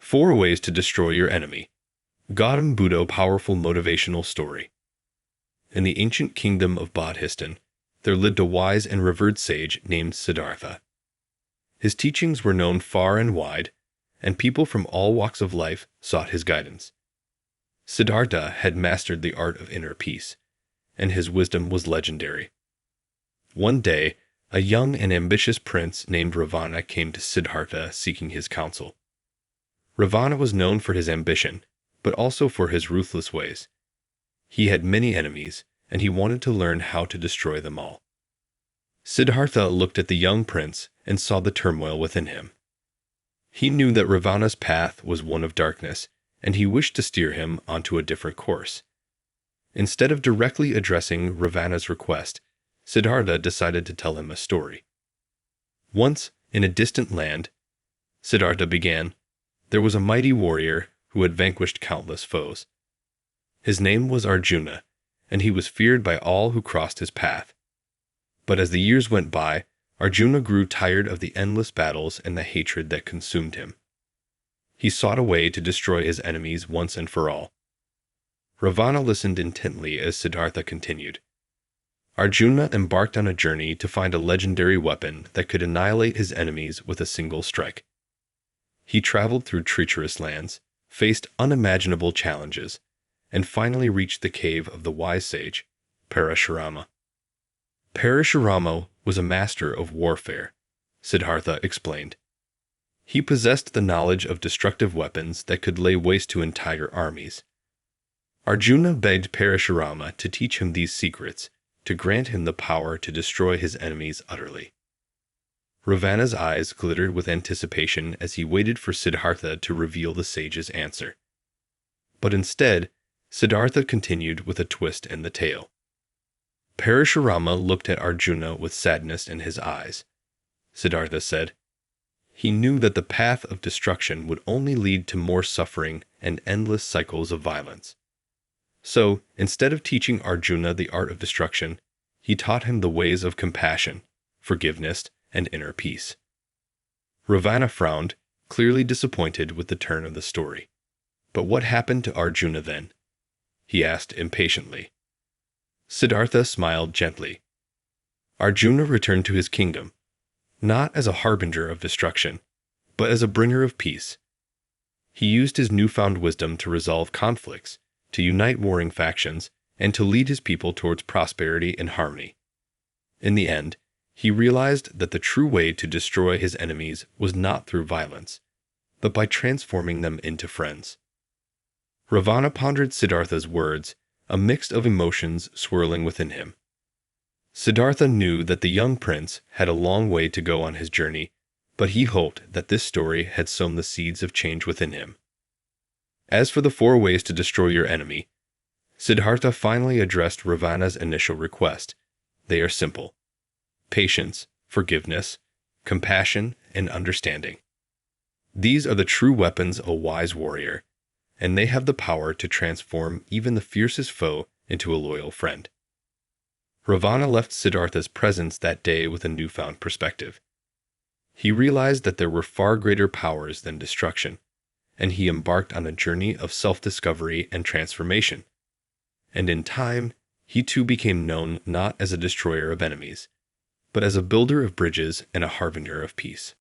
4 Ways to Destroy Your Enemy. Gautam Buddha Powerful Motivational Story. In the ancient kingdom of Bodhiston, there lived a wise and revered sage named Siddhartha. His teachings were known far and wide, and people from all walks of life sought his guidance. Siddhartha had mastered the art of inner peace, and his wisdom was legendary. One day, a young and ambitious prince named Ravana came to Siddhartha seeking his counsel. Ravana was known for his ambition, but also for his ruthless ways. He had many enemies, and he wanted to learn how to destroy them all. Siddhartha looked at the young prince and saw the turmoil within him. He knew that Ravana's path was one of darkness, and he wished to steer him onto a different course. Instead of directly addressing Ravana's request, Siddhartha decided to tell him a story. Once, in a distant land, Siddhartha began, there was a mighty warrior who had vanquished countless foes. His name was Arjuna, and he was feared by all who crossed his path. But as the years went by, Arjuna grew tired of the endless battles and the hatred that consumed him. He sought a way to destroy his enemies once and for all. Ravana listened intently as Siddhartha continued. Arjuna embarked on a journey to find a legendary weapon that could annihilate his enemies with a single strike. He traveled through treacherous lands, faced unimaginable challenges, and finally reached the cave of the wise sage, Parashurama. Parashurama was a master of warfare, Siddhartha explained. He possessed the knowledge of destructive weapons that could lay waste to entire armies. Arjuna begged Parashurama to teach him these secrets, to grant him the power to destroy his enemies utterly. Ravana's eyes glittered with anticipation as he waited for Siddhartha to reveal the sage's answer. But instead, Siddhartha continued with a twist in the tale. Parashurama looked at Arjuna with sadness in his eyes. Siddhartha said, he knew that the path of destruction would only lead to more suffering and endless cycles of violence. So, instead of teaching Arjuna the art of destruction, he taught him the ways of compassion, forgiveness, and inner peace. Ravana frowned, clearly disappointed with the turn of the story. But what happened to Arjuna then? He asked impatiently. Siddhartha smiled gently. Arjuna returned to his kingdom, not as a harbinger of destruction, but as a bringer of peace. He used his newfound wisdom to resolve conflicts, to unite warring factions, and to lead his people towards prosperity and harmony. In the end, he realized that the true way to destroy his enemies was not through violence, but by transforming them into friends. Ravana pondered Siddhartha's words, a mix of emotions swirling within him. Siddhartha knew that the young prince had a long way to go on his journey, but he hoped that this story had sown the seeds of change within him. As for the 4 ways to destroy your enemy, Siddhartha finally addressed Ravana's initial request. They are simple: patience, forgiveness, compassion, and understanding. These are the true weapons of a wise warrior, and they have the power to transform even the fiercest foe into a loyal friend. Ravana left Siddhartha's presence that day with a newfound perspective. He realized that there were far greater powers than destruction, and he embarked on a journey of self-discovery and transformation. And in time, he too became known not as a destroyer of enemies, but as a builder of bridges and a harbinger of peace.